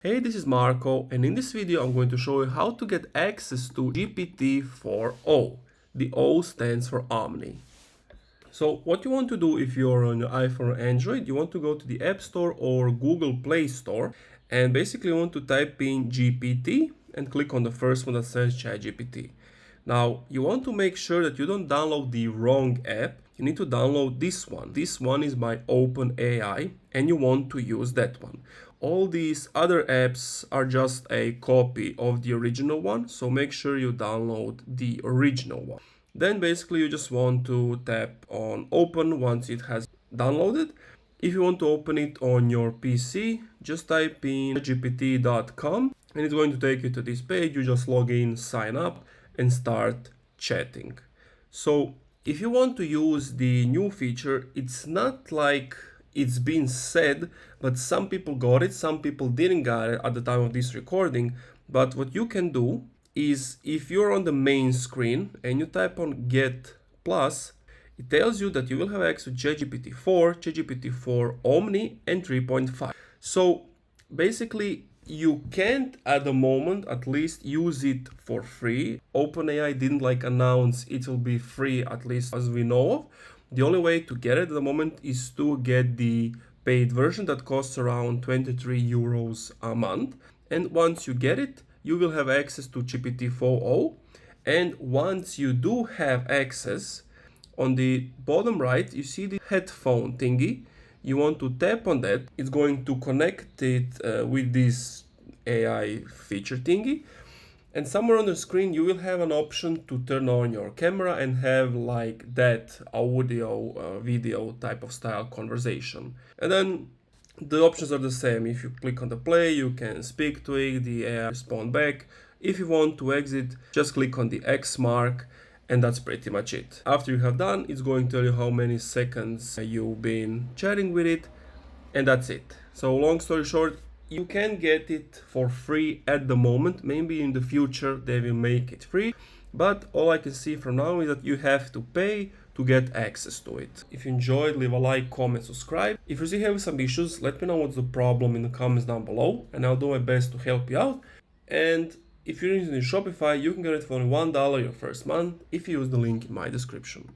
Hey, this is Marco, and in this video I'm going to show you how to get access to GPT-4o. The O stands for Omni. So what you want to do if you're on your iPhone or Android, you want to go to the App Store or Google Play Store and basically you want to type in GPT and click on the first one that says ChatGPT. Now you want to make sure that you don't download the wrong app. You need to download this one. This one is by OpenAI and you want to use that one. All these other apps are just a copy of the original one, so make sure you download the original one. Then basically you just want to tap on open once it has downloaded. If you want to open it on your PC, just type in gpt.com and it's going to take you to this page. You just log in, sign up and start chatting. So if you want to use the new feature, it's not like it's been said, but some people got it, some people didn't get it at the time of this recording. But what you can do is if you're on the main screen and you type on get plus, it tells you that you will have access to ChatGPT-4, ChatGPT-4 Omni and 3.5. So basically you can't at the moment at least use it for free. OpenAI didn't announce it will be free, at least as we know of. The only way to get it at the moment is to get the paid version that costs around 23 euros a month. And once you get it, you will have access to GPT-4o. And once you do have access, on the bottom right, you see the headphone thingy. You want to tap on that. It's going to connect it with this AI feature thingy. And somewhere on the screen, you will have an option to turn on your camera and have that audio, video type of style conversation. And then the options are the same. If you click on the play, you can speak to it, the AI respond back. If you want to exit, just click on the X mark. And that's pretty much it. After you have done, it's going to tell you how many seconds you've been chatting with it. And that's it. So long story short, you can get it for free at the moment. Maybe in the future they will make it free. But all I can see from now is that you have to pay to get access to it. If you enjoyed, leave a like, comment, subscribe. If you still have some issues, let me know what's the problem in the comments down below. And I'll do my best to help you out. And if you're using Shopify, you can get it for only $1 your first month if you use the link in my description.